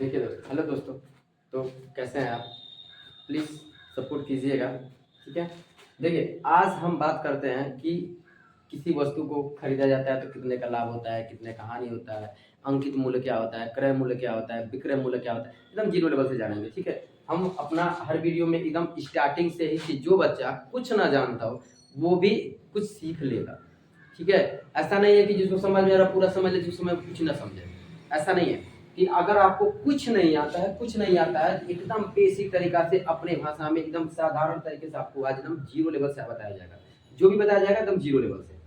देखिए हेलो दोस्तों। तो कैसे हैं आप? प्लीज़ सपोर्ट कीजिएगा। ठीक है। देखिए आज हम बात करते हैं कि किसी वस्तु को खरीदा जाता है तो कितने का लाभ होता है, कितने का हानि होता है, अंकित मूल्य क्या होता है, क्रय मूल्य क्या होता है, विक्रय मूल्य क्या होता है, एकदम जीरो लेवल से जानेंगे। ठीक है। हम अपना हर वीडियो में एकदम स्टार्टिंग से ही कि जो बच्चा कुछ ना जानता हो वो भी कुछ सीख लेगा। ठीक है। ऐसा नहीं है कि जिसको समझ में आ रहा पूरा समझ ले, जिसको समझ कुछ ना समझे। ऐसा नहीं है कि अगर आपको कुछ नहीं आता है, कुछ नहीं आता है, एकदम बेसिक तरीका से अपने भाषा में एकदम साधारण तरीके से आपको आज एकदम जीरो लेवल से बताया जाएगा। जो भी बताया जाएगा एकदम जीरो लेवल से।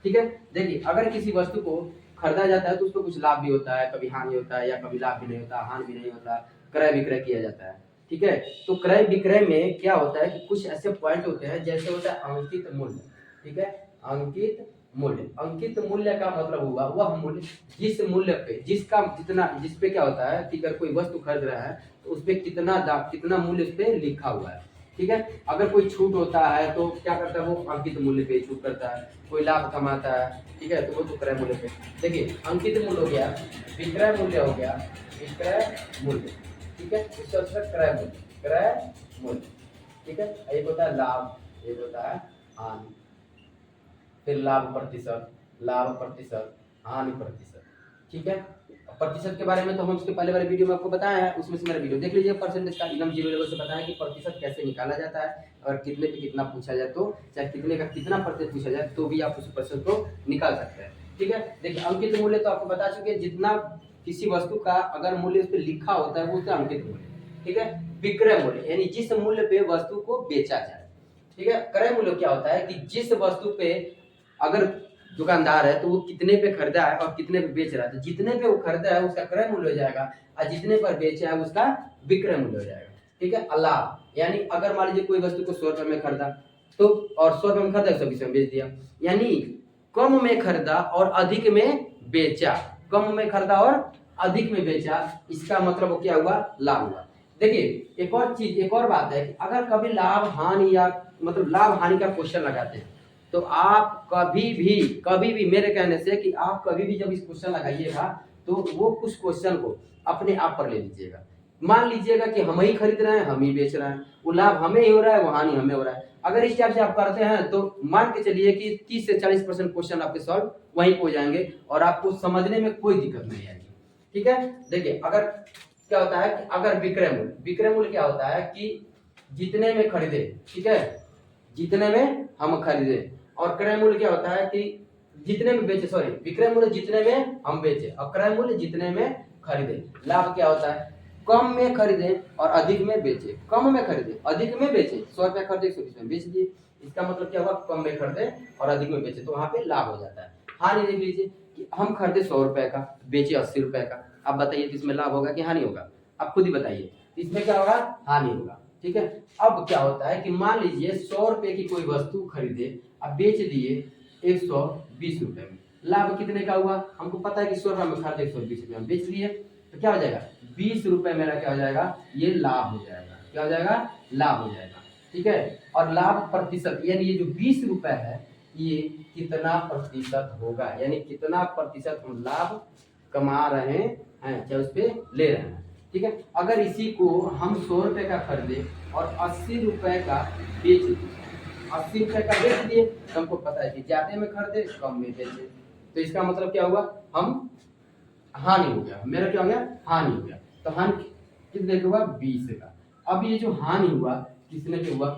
ठीक है। देखिए अगर किसी वस्तु को खरीदा जाता है तो उसको कुछ लाभ भी होता है, कभी हानि होता है, या कभी लाभ भी नहीं होता, हानि भी नहीं होता, क्रय विक्रय किया जाता है। ठीक है। तो क्रय विक्रय में क्या होता है कि कुछ ऐसे पॉइंट होते हैं, जैसे होता है अंकित मूल्य। ठीक है। अंकित मूल्य, अंकित मूल्य का मतलब हुआ वह मूल्य जिस मूल्य पे जिसका जितना जिस पे क्या होता है कि अगर कोई वस्तु खरीद रहा है तो उस पे कितना दाम कितना मूल्य उस पे लिखा हुआ है। ठीक है। अगर कोई छूट होता है तो क्या करता है, वो अंकित मूल्य पे छूट करता है। कोई लाभ कमाता है, ठीक है, तो वो तो क्रय मूल्य पे। देखिए अंकित मूल्य हो गया, विक्रय मूल्य हो गया, विक्रय मूल्य। ठीक है। इससे अच्छा क्रय मूल्य, क्रय मूल्य। ठीक है। एक होता है लाभ, एक होता है हानि, फिर लाभ प्रतिशत, लाभ प्रतिशत, हानि प्रतिशत। ठीक है। प्रतिशत के बारे में तो हम उसके पहले वाले वीडियो में आपको बताया है, उसमें से मेरा वीडियो देख लीजिए। परसेंटेज का एकदम जीरो लेवल से बताया कि प्रतिशत कैसे निकाला जाता है, और कितने पे कितना पूछा जाए तो चाहे कितने का कितना प्रतिशत पूछा जाए तो भी आप उस प्रतिशत को निकाल सकते हैं। ठीक है। देखिए अंकित मूल्य तो आपको बता चुके हैं, जितना किसी वस्तु का अगर मूल्य उस पर लिखा होता है वो होता है अंकित मूल्य। ठीक है। विक्रय मूल्य यानी जिस मूल्य पे वस्तु को बेचा जाए। ठीक है। क्रय मूल्य क्या होता है कि जिस वस्तु पे अगर दुकानदार है तो वो कितने पे खरीदा है और कितने पे बेच रहा है, तो जितने पे वो खरीदा है उसका क्रय मूल्य हो जाएगा, और जितने पर बेचा है उसका विक्रय मूल्य हो जाएगा। ठीक है। लाभ यानी अगर मान लीजिए कोई वस्तु को 100 रुपए में खरीदा तो, और 100 रुपए में खरीदा 120 में बेच दिया, यानी कम में खरीदा और अधिक में बेचा, कम में खरीदा और अधिक में बेचा, इसका मतलब क्या हुआ, लाभ हुआ। देखिए एक और चीज, एक और बात है कि अगर कभी लाभ हानि या मतलब लाभ हानि का क्वेश्चन लगाते हैं तो आप कभी भी मेरे कहने से कि आप कभी भी जब इस क्वेश्चन लगाइएगा तो वो कुछ क्वेश्चन को अपने आप पर ले लीजिएगा। मान लीजिएगा कि हम ही खरीद रहे हैं, हम ही बेच रहे हैं, वो लाभ हमें ही हो रहा है, वो हानि हमें हो रहा है। अगर इस टाइप से आप करते हैं तो मान के चलिए कि 30 से 40% क्वेश्चन आपके सॉल्व वहीं हो जाएंगे और आपको समझने में कोई दिक्कत नहीं आएगी। ठीक है। देखिए अगर क्या होता है कि अगर विक्रय मूल्य क्या होता है कि जितने में खरीदे, ठीक है, जितने में हम खरीदे, और क्रय मूल्य क्या होता है कि जितने में बेचे, सॉरी, विक्रय मूल्य जितने में हम बेचे और क्रय मूल्य जितने में खरीदे। लाभ क्या होता है, कम में खरीदे और अधिक में बेचे, कम में खरीदे अधिक में बेचे, 100 रुपया खरीदे 120 में बेच दिए, इसका मतलब क्या हुआ, कम में खरीदे और अधिक में बेचे, तो वहां पे लाभ हो जाता है। हानि देख लीजिए कि हम खरीदे 100 रुपए का, बेचे 80 रुपए का, आप बताइए तो इसमें लाभ होगा कि हानि होगा, आप खुद ही बताइए, इसमें क्या होगा, हानि होगा। ठीक है। अब क्या होता है कि मान लीजिए 100 रुपए की कोई वस्तु खरीदे, अब बेच दिए 120 रुपए में, लाभ कितने का हुआ, हमको पता है कि 100 रुपए में खरीदे 120 रुपए में बेच लिए, तो क्या हो जाएगा, 20 रुपए मेरा क्या हो जाएगा, ये लाभ हो जाएगा, क्या हो जाएगा, लाभ हो जाएगा। ठीक है। और लाभ प्रतिशत यानी ये जो 20 रुपए है ये कितना प्रतिशत होगा, यानी कितना प्रतिशत हम लाभ कमा रहे हैं चाहे उस पर ले रहे हैं। ठीक है। अगर इसी को हम 100 रुपए का खरीदे और 80 रुपए का बेच दिए, 80 रुपए का बेच दिए, तो हमको पता है कि ज्यादा में खरीदे कम में बेचे, तो इसका मतलब क्या हुआ, हम हानि हो गया, मेरा क्या हो गया, हानि हो गया। तो हानि कितने पे हुआ, 20 का। अब ये जो हानि हुआ कितने पे हुआ,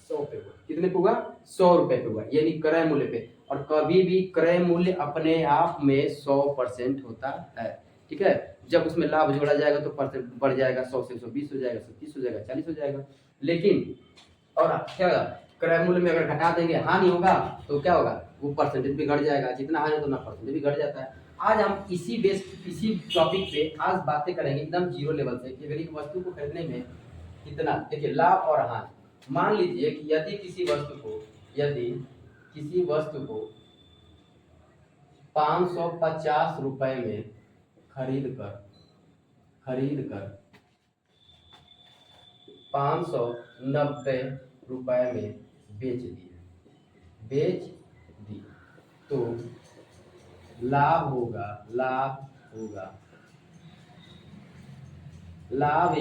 100 पे हुआ, कितने पे हुआ, 100 रुपए पे हुआ, यानी क्रय मूल्य पे। और कभी भी क्रय मूल्य अपने आप में 100% होता है। ठीक है। जब उसमें लाभ जोड़ा जाएगा तो परसेंट बढ़ जाएगा, 100 से 120 हो जाएगा, 130 हो जाएगा, 40 हो जाएगा। लेकिन और क्या होगा, क्रय मूल्य में अगर घटा देंगे हानि होगा तो क्या होगा, वो परसेंटेज भी घट जाएगा, जितना हानि उतना परसेंटेज भी घट जाता है। आज हम इसी टॉपिक पे आज बातें करेंगे एकदम जीरो लेवल से कि अगर एक वस्तु को खरीदने में कितना, देखिए लाभ और हानि। मान लीजिए कि यदि किसी वस्तु को 550 रुपए में खरीद कर 590 रुपए में बेच दी, तो लाभ होगा लाभ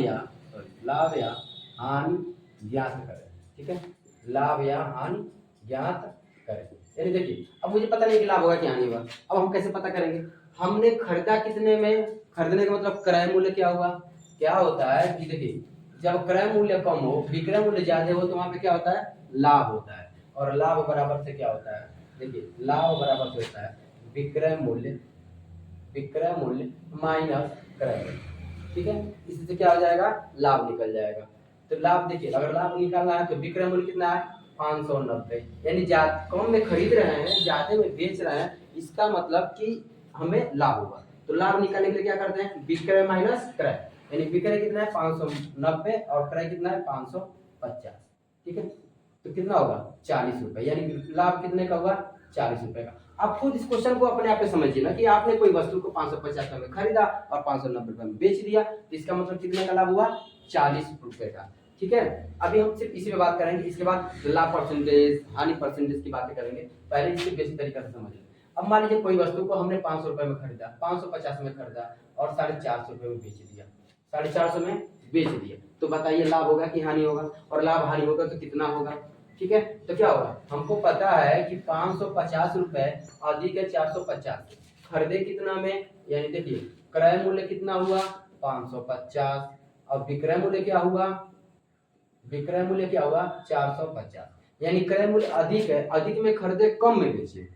या हानि ज्ञात करें। ठीक है, लाभ या हानि ज्ञात करें। यानी देखिए अब मुझे पता नहीं कि लाभ होगा कि हानि होगा, अब हम कैसे पता करेंगे? हमने खरीदा कितने में, खरीदने का मतलब क्रय मूल्य क्या हुआ। क्या होता है कि देखिए जब क्रय मूल्य कम हो विक्रय मूल्य ज्यादा हो तो वहां पे क्या होता है, लाभ होता है। और लाभ बराबर से क्या होता है, देखिए लाभ बराबर से होता है विक्रय मूल्य माइनस क्रय मूल्य। ठीक है, इससे क्या हो जाएगा, लाभ निकल जाएगा। तो लाभ देखिए अगर लाभ निकालना है तो विक्रय मूल्य कितना है 590, यानी कम में खरीद रहे हैं ज्यादा में बेच रहे हैं, इसका मतलब कि हमें लाभ होगा। तो लाभ निकालने के लिए क्या करते हैं, विक्रय माइनस क्रय, यानी विक्रय कितना है 590 और क्रय कितना है 550। ठीक है, तो कितना होगा 40 रुपए, यानी लाभ कितने का होगा 40 रुपए का। आप खुद इस क्वेश्चन को अपने आप पे समझिए ना कि आपने कोई वस्तु को 550 में खरीदा और 590 रुपए में बेच दिया, तो इसका मतलब कितने का लाभ हुआ 40 रुपए का। ठीक है, अभी हम सिर्फ इसी पे बात करेंगे, इसके बाद लाभ परसेंटेज हानि परसेंटेज की बातें करेंगे। पहले इसे बेसिक तरीका से समझिए। अब मान लीजिए कोई वस्तु को हमने 500 रुपए में खरीदा, 550 में खरीदा और 450 रुपए में बेच दिया, 450 में बेच दिया, तो बताइए लाभ होगा कि हानि होगा, और लाभ हानि होगा तो कितना होगा। ठीक है, तो क्या होगा, हमको पता है कि 550 रुपए अधिक है 450, खरीदे कितना में, यानी देखिए क्रय मूल्य कितना हुआ 550 और विक्रय मूल्य क्या हुआ, विक्रय मूल्य क्या हुआ 450, यानी क्रय मूल्य अधिक है, अधिक में खरीदे कम में बेचे।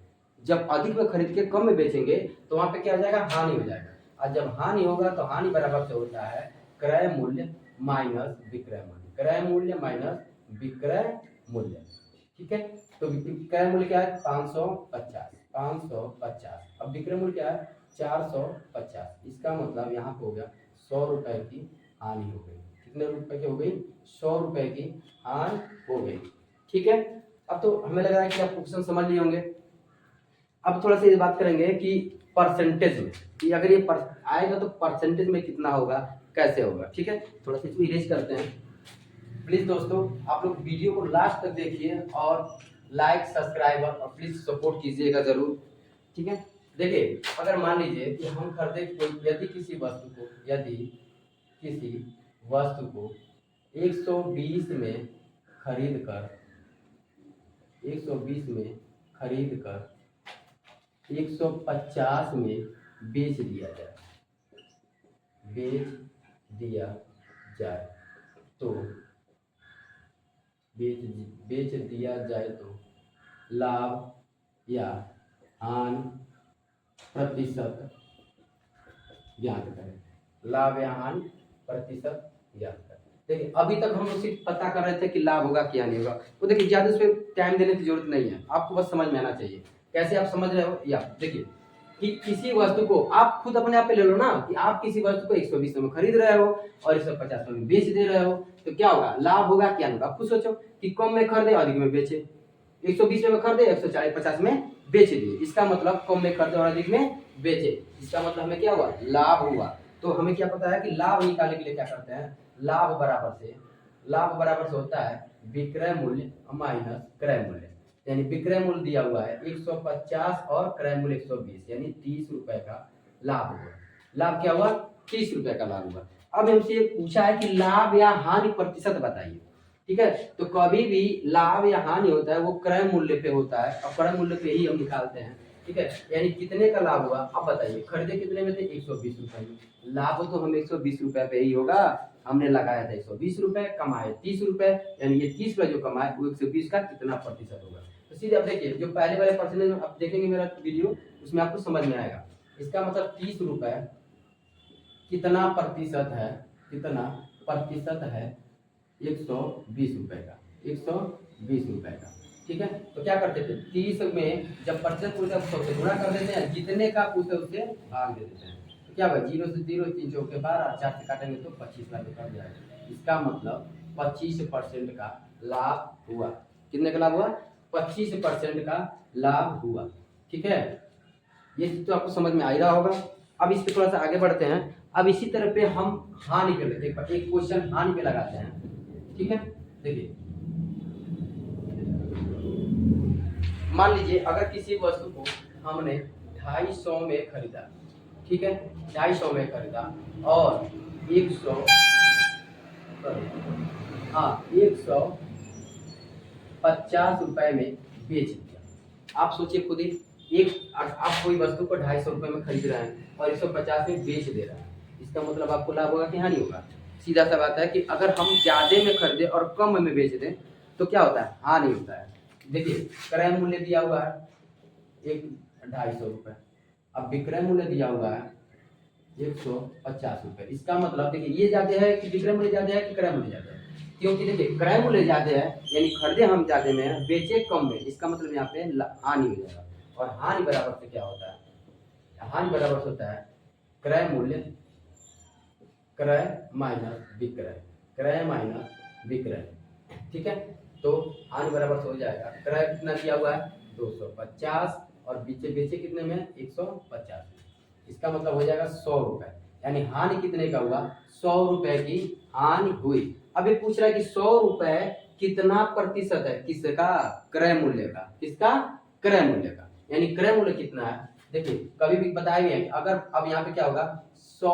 जब अधिक में खरीद के कम में बेचेंगे तो वहां पे क्या हो जाएगा, हानि हो जाएगा। और जब हानि होगा तो हानि बराबर से होता है क्रय मूल्य माइनस विक्रय मूल्य, क्रय मूल्य माइनस विक्रय मूल्य। ठीक है, तो क्रय मूल्य क्या है 550, अब विक्रय मूल्य क्या है 450, इसका मतलब यहाँ पे हो गया 100 रुपए की हानि हो गई। कितने रुपए की हो गई, 100 रुपए की हानि हो गई। ठीक है, अब तो हमें लग रहा है कि आप क्वेश्चन समझ लिए होंगे। अब थोड़ा सा ये बात करेंगे कि परसेंटेज में, कि अगर ये आएगा तो परसेंटेज में कितना होगा, कैसे होगा। ठीक है, थोड़ा सा इसको इरेज करते हैं। प्लीज दोस्तों आप लोग वीडियो को लास्ट तक देखिए और लाइक सब्सक्राइब और प्लीज सपोर्ट कीजिएगा जरूर। ठीक है, देखिए अगर मान लीजिए कि हम खरीदे कोई, यदि किसी वस्तु को 120 में खरीद कर 150 में बेच दिया जाए तो बेच दिया जाए तो लाभ या हानि प्रतिशत ज्ञात करें, लाभ या हानि प्रतिशत ज्ञात करें। देखिए अभी तक हम सिर्फ पता कर रहे थे कि लाभ होगा क्या नहीं होगा, तो देखिए ज्यादा उस पर टाइम देने की जरूरत नहीं है, आपको बस समझ में आना चाहिए। कैसे आप समझ रहे हो, या देखिए कि किसी वस्तु को आप खुद अपने आप पे ले लो ना, कि आप किसी वस्तु को 120 में खरीद रहे हो और 150 में बेच दे रहे हो, तो क्या होगा, लाभ होगा क्या नहीं होगा। आप खुद सोचो कि कम में खरीदे अधिक में बेचे, 120 में खरीदे 140-50 में बेच दिए, इसका मतलब कम में खरीदे और अधिक में बेचे, इसका मतलब हमें क्या हुआ, लाभ हुआ। तो हमें क्या पता है कि लाभ निकालने के लिए क्या करते हैं, लाभ बराबर से होता है विक्रय मूल्य माइनस क्रय मूल्य, यानी विक्रय मूल्य दिया हुआ है 150 और क्रय मूल्य 120, यानी 30 रुपए का लाभ हुआ। लाभ क्या हुआ, 30 रुपए का लाभ हुआ। अब हमसे पूछा है कि लाभ या हानि प्रतिशत बताइए। ठीक है, तो कभी भी लाभ या हानि होता है वो क्रय मूल्य पे होता है और क्रय मूल्य पे ही हम निकालते हैं। ठीक है, यानी कितने का लाभ हुआ, अब बताइए खरीदे कितने में थे 120 रुपए में, लाभ तो हम 120 रुपए पे ही होगा, हमने लगाया था 120 रुपए, कमाए 30 रुपए, यानी ये 30 रुपए जो कमाए वो 120 का कितना प्रतिशत होगा। तो सीधे आप देखिए जो पहले वाले परसेंटेज आप देखेंगे मेरा वीडियो, उसमें आपको समझ में आएगा। इसका मतलब 30 रुपए कितना प्रतिशत है 120 रुपए का, 120 रुपए का। ठीक है, तो क्या करते थे 30 में जब प्रतिशत पूछते हैं तो गुणा कर देते हैं, जितने का पूछते उससे भाग दे देते हैं, तो क्या होगा 0 से 0 3 चौके 12, 4 से काटेंगे तो 25 लाख कट जाएगा। इसका मतलब 25% का लाभ हुआ। कितने का लाभ हुआ, 25% का लाभ हुआ। ठीक है, ये तो आपको समझ में आ ही रहा होगा। अब इस पे थोड़ा सा आगे बढ़ते हैं। अब इसी तरह पे हम हानि पे एक क्वेश्चन हानि पे लगाते हैं। ठीक है, देखिए मान लीजिए अगर किसी वस्तु को हमने 250 में खरीदा, ठीक है 250 में खरीदा और 100, हाँ 150 रुपए में बेच दिया। आप सोचिए खुद ही, आप कोई वस्तु को 250 रुपए में खरीद रहे हैं और 150 में बेच दे रहे हैं, इसका मतलब आपको लाभ होगा कि हानि होगा? सीधा सा बात है कि अगर हम ज्यादा में खरीदे और कम में बेच दें तो क्या होता है? हानि होता है। देखिए क्रय मूल्य दिया हुआ है 250 रुपए, अब विक्रय मूल्य दिया हुआ है 150 रुपए। इसका मतलब देखिए ये ज्यादा है कि विक्रय मूल्य ज्यादा है कि क्रय मूल्य ज्यादा है? क्योंकि देखिए क्रय मूल्य ज्यादा है यानी खरीदे हम ज्यादा में है, बेचे कम में, इसका मतलब यहाँ पे हानि हो जाएगा। और हानि बराबर से क्या होता है? हानि बराबर से होता है क्रय मूल्य क्रय माइनस विक्रय, क्रय माइनस विक्रय। ठीक है, तो हानि बराबर से हो जाएगा क्रय कितना दिया हुआ है 250 और बेचे कितने में 150, इसका मतलब हो जाएगा 100 रुपए, यानी हानि कितने का हुआ? 100 रुपए की हानि हुई। अब ये पूछ रहा है कि 100 रुपए कितना प्रतिशत है? किसका? क्रय मूल्य का। किसका? क्रय मूल्य का। यानी क्रय मूल्य कितना है? देखिए कभी भी बताया गया है अगर, अब यहाँ पे क्या होगा 100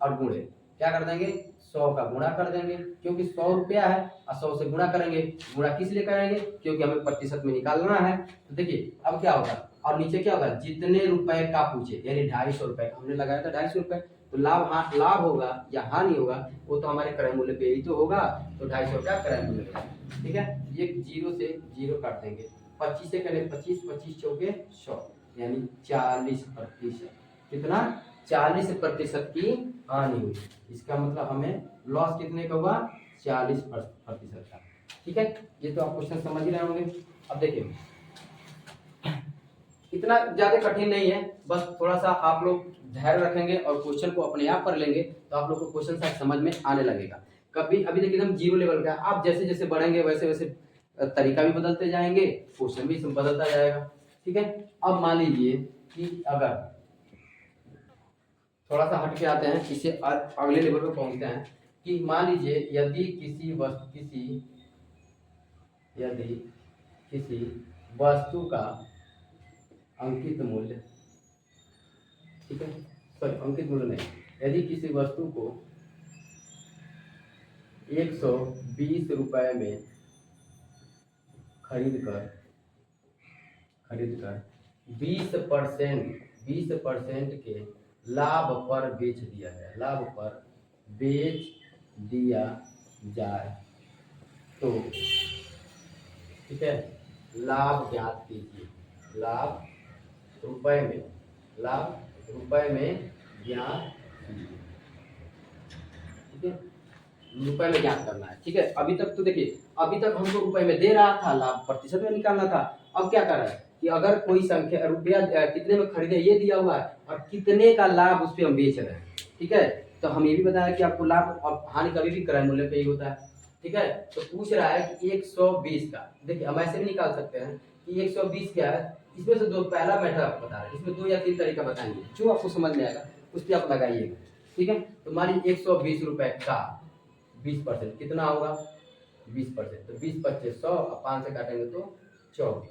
और गुणे क्या कर देंगे 100 का गुणा कर देंगे, क्योंकि 100 रुपया है और 100 से गुणा करेंगे। गुणा किस लिए करेंगे? क्योंकि हमें प्रतिशत में निकालना है। तो देखिए अब क्या होगा, और नीचे क्या होगा जितने रुपए का पूछे, यानी 250 रुपए का हमने लगाया था 250 रुपए, तो लाभ होगा या हानि होगा वो तो हमारे क्रय मूल्य पे ही तो होगा, तो 250 रुपया क्रय मूल्य होगा। ठीक है, ये 0 से 0 काट देंगे, 25 से करें 25, 25 चौके 100, यानी 40%। कितना? 40% की हानि हुई। इसका मतलब हमें लॉस कितने का हुआ? 40% का। ठीक है, ये तो आप क्वेश्चन समझ ही रहे होंगे। अब देखिए इतना ज्यादा कठिन नहीं है, बस थोड़ा सा आप लोग धैर्य रखेंगे और क्वेश्चन को अपने आप पढ़ लेंगे तो आप लोग को क्वेश्चन शायद समझ में आने लगेगा। कभी अभी देखिए एकदम 0 लेवल का, आप जैसे जैसे बढ़ेंगे वैसे वैसे तरीका भी बदलते जाएंगे, क्वेश्चन भी बदलता जाएगा। ठीक है, अब मान लीजिए कि अगर थोड़ा सा हट के आते हैं, इसे अगले लेवल पे पहुंचते हैं कि मान लीजिए यदि किसी वस्तु का अंकित मूल्य, ठीक है, सॉरी अंकित मूल्य नहीं, यदि किसी वस्तु को 120 रुपए में खरीद कर 20% के लाभ पर बेच दिया जाए तो, ठीक है, लाभ ज्ञात कीजिए। लाभ रुपए में ज्ञात कीजिए। ठीक है, रुपए में ज्ञात करना है। ठीक है, अभी तक तो देखिए अभी तक हमको रुपए में दे रहा था, लाभ प्रतिशत में निकालना था। अब क्या कर रहा है कि अगर कोई संख्या रुपया कितने में खरीदे ये दिया हुआ है और कितने का लाभ उस पर हम बेच रहे हैं। ठीक है, तो हम ये भी बताया कि आपको लाभ और हानि कभी भी क्रय मूल्य पे ही होता है। ठीक है, तो पूछ रहा है कि 120 का, देखिए हम ऐसे भी निकाल सकते हैं कि 120 क्या है, इसमें से दो, पहला मेथड आपको बता रहे हैं, इसमें 2 या 3 तरीका बताएंगे, जो आपको समझ में आएगा उस पर आप लगाइएगा। ठीक है, तो मान लीजिए 120 रुपए का 20% कितना होगा 20%, तो 20 25 100 और 5 से काटेंगे तो 24,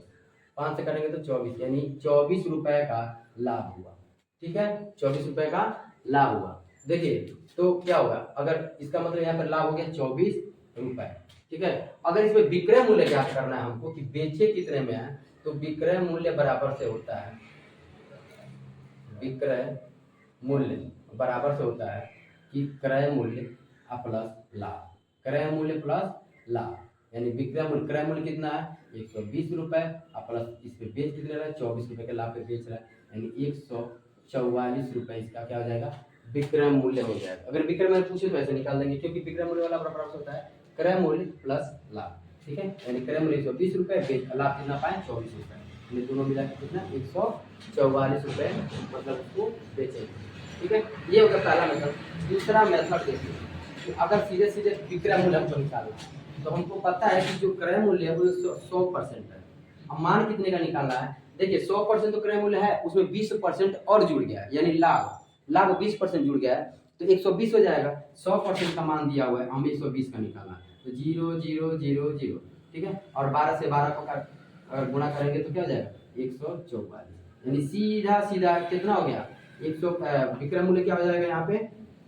5 से काटेंगे तो 24, यानी 24 रुपए का लाभ हुआ। ठीक है, 24 रुपए का लाभ हुआ। देखिए तो क्या होगा, अगर इसका मतलब यहाँ पर लाभ हो गया 24 रुपए। ठीक है, अगर इसमें विक्रय मूल्य ज्ञात करना है हमको कि बेचे कितने में है, तो विक्रय मूल्य बराबर से होता है कि क्रय मूल्य प्लस लाभ, क्रय मूल्य प्लस लाभ, यानी क्रय मूल्य कितना है 120 रुपए प्लस इस पे बेच कितने रहा है 24 रुपए के लाभ पे बेच रहा है, यानी 144 रुपए इसका क्या हो जाएगा विक्रय मूल्य हो जाएगा। अगर विक्रय मूल्य पूछे तो ऐसे निकाल देंगे, क्योंकि विक्रय मूल्य वाला बराबर से होता है क्रय मूल्य प्लस लाभ। ठीक है, यानी क्रय मूल्य 120 रुपए, लाभ कितना पाए 24 रुपए, ये दोनों मिला के कितना 144 रुपए मतलब उसको बेचेंगे। ठीक है, ये होगा पहला मेथड। दूसरा मेथड देखिए कि अगर सीधे सीधे विक्रय मूल्य हमको निकालना है, तो हमको पता है कि जो क्रय मूल्य है वो 100% है। अब मान कितने का निकालना है, देखिए 100% तो क्रय मूल्य है, उसमें 20% और जुड़ गया है, यानी लाभ 20% जुड़ गया है, तो 120 हो जाएगा। 100% का मान दिया हुआ है, हमें 120 का निकालना है, तो 0 0 0 0। ठीक है, और 12 से 12 को अगर गुणा करेंगे तो क्या हो जाएगा 144, यानी सीधा सीधा कितना हो गया 100 विक्रय मूल्य क्या हो जाएगा यहाँ पे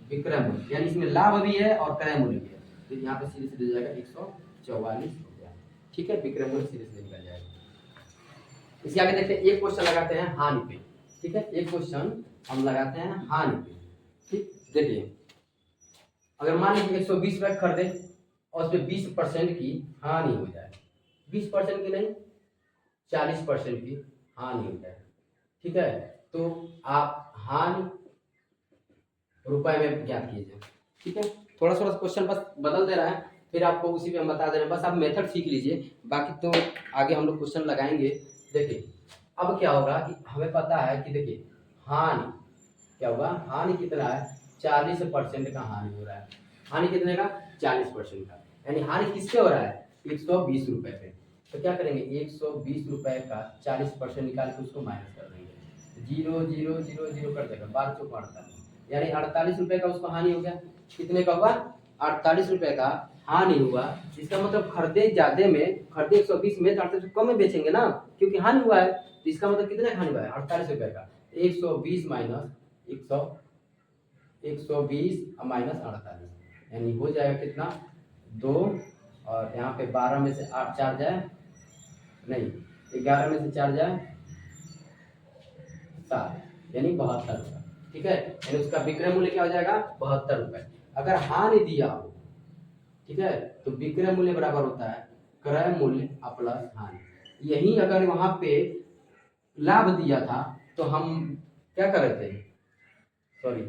विक्रय मूल्य, यानी इसमें लाभ भी है और क्रय मूल्य भी है, तो यहाँ पे सीधे सीधे जाएगा 144 हो गया। ठीक है, विक्रय मूल्य सीधे सीधे निकल जाएगा। इसके आगे देखते हैं, एक क्वेश्चन लगाते हैं हानि पे। ठीक है, एक क्वेश्चन हम लगाते हैं हानि पे। ठीक, देखिए अगर मान लीजिए 120 रुपये खरीदे और उस पर 20% की हानि हो जाए, 20% की नहीं 40% की हानि हो जाए। ठीक है, तो आप हानि रुपए में ज्ञात कीजिए। ठीक है, थोड़ा थोड़ा क्वेश्चन बस बदल दे रहा है, फिर आपको उसी पे हम बता दे रहे हैं, बस आप मेथड सीख लीजिए, बाकी तो आगे हम लोग क्वेश्चन लगाएंगे। देखिए अब क्या होगा कि हमें पता है कि देखिए हानि क्या होगा, हानि कितना है 40% का हानि हो रहा है। हानि कितने का 40% का, यानी हानि किससे हो रहा है 120 रुपए पे। तो क्या करेंगे 120 रुपए का 40% निकाल के उसको माइनस कर देंगे, 0 0 0 0 कर देगा, 12 चौक 48, यानी 48 रुपए का उसको हानि हो गया। कितने का हुआ 48 रुपए का हानि हुआ। इसका मतलब खरीदे ज्यादा में, खरीदे 120 में, 48 कम में बेचेंगे ना, क्योंकि हानि हुआ है। तो इसका मतलब कितने का हानि हुआ है 48 रुपए का, 120 माइनस 120 माइनस 48, यानी हो जाएगा कितना 2, और यहाँ पे 12 में से 8 4 जाए, नहीं 11 में से 4 जाए 7, यानी 72 रुपये। ठीक है, यानी उसका विक्रय मूल्य क्या हो जाएगा 72 रुपये। अगर हानि दिया हो, ठीक है, तो विक्रय मूल्य बराबर होता है क्रय मूल्य प्लस हानि। यही अगर वहां पे लाभ दिया था तो हम क्या कर रहे थे, सॉरी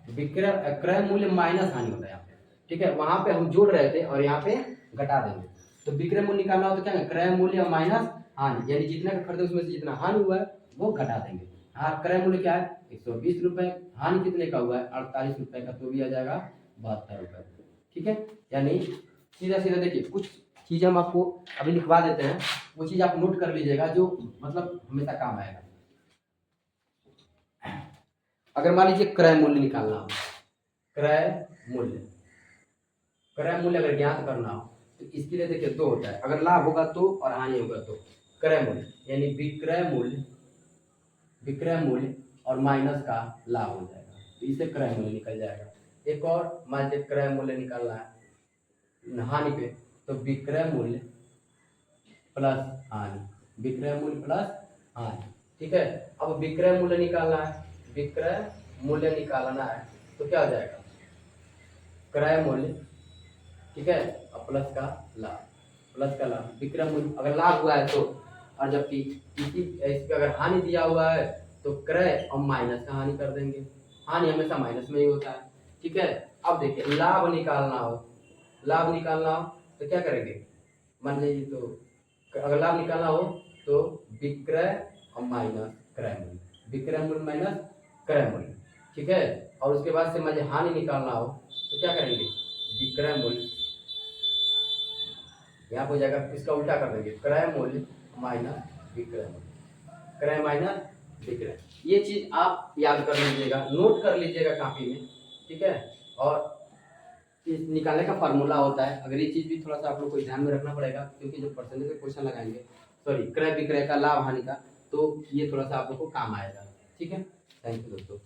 विक्रय क्रय मूल्य माइनस हानि होता है यहाँ पे। ठीक है, वहां पे हम जोड़ रहे थे और यहाँ पे घटा देंगे। तो विक्रय मूल्य निकालना हो तो क्या क्रय मूल्य माइनस हानि, यानी जितना का खरीदे उसमें से जितना हानि हुआ है वो घटा देंगे। हाँ, क्रय मूल्य क्या है 120 रुपए, हानि कितने का हुआ है 48 रुपए का, तो भी आ जाएगा 72 रुपए। ठीक है, यानी सीधा सीधा देखिए कुछ चीजें हम आपको अभी लिखवा देते हैं, वो चीज आप नोट कर लीजिएगा जो मतलब हमेशा काम आएगा। अगर मान लीजिए क्रय मूल्य निकालना हो, क्रय मूल्य अगर ज्ञात करना हो तो इसके लिए देखिए दो होता है, अगर लाभ होगा तो और हानि होगा तो। क्रय मूल्य यानी विक्रय मूल्य और माइनस का लाभ हो जाएगा, तो इससे क्रय मूल्य निकल जाएगा। एक और मान लीजिए क्रय मूल्य निकालना है हानि पे, तो विक्रय मूल्य प्लस हानि, विक्रय मूल्य प्लस हानि। ठीक है, अब विक्रय मूल्य निकालना है, विक्रय मूल्य निकालना है तो क्या हो जाएगा क्रय मूल्य, ठीक है, और प्लस का लाभ, विक्रय मूल्य अगर लाभ हुआ है तो, और जबकि इसी पे अगर हानि दिया हुआ है तो क्रय और माइनस का हानि कर देंगे, हानि हमेशा माइनस में ही होता है। ठीक है, अब देखिए लाभ निकालना हो तो क्या करेंगे, मान लीजिए तो अगर लाभ निकालना हो तो विक्रय और माइनस क्रय मूल्य, विक्रय मूल्य माइनस क्रय मूल्य। ठीक है, और उसके बाद से मान लीजिए हानि निकालना हो तो क्या करेंगे विक्रय मूल्य, यहाँ हो जाएगा इसका उल्टा कर देंगे क्रय मूल्य माइनस विक्रय मूल्य, क्रय माइनस विक्रय। ये चीज आप याद कर लीजिएगा, नोट कर लीजिएगा कापी में। ठीक है, और इस निकालने का फार्मूला होता है, अगर ये चीज भी थोड़ा सा आप लोग को ध्यान में रखना पड़ेगा, क्योंकि जब परसेंटेज के क्वेश्चन लगाएंगे, सॉरी क्रय विक्रय का लाभ हानि का, तो ये थोड़ा सा आप लोग को काम आएगा। ठीक है, थैंक यू दोस्तों।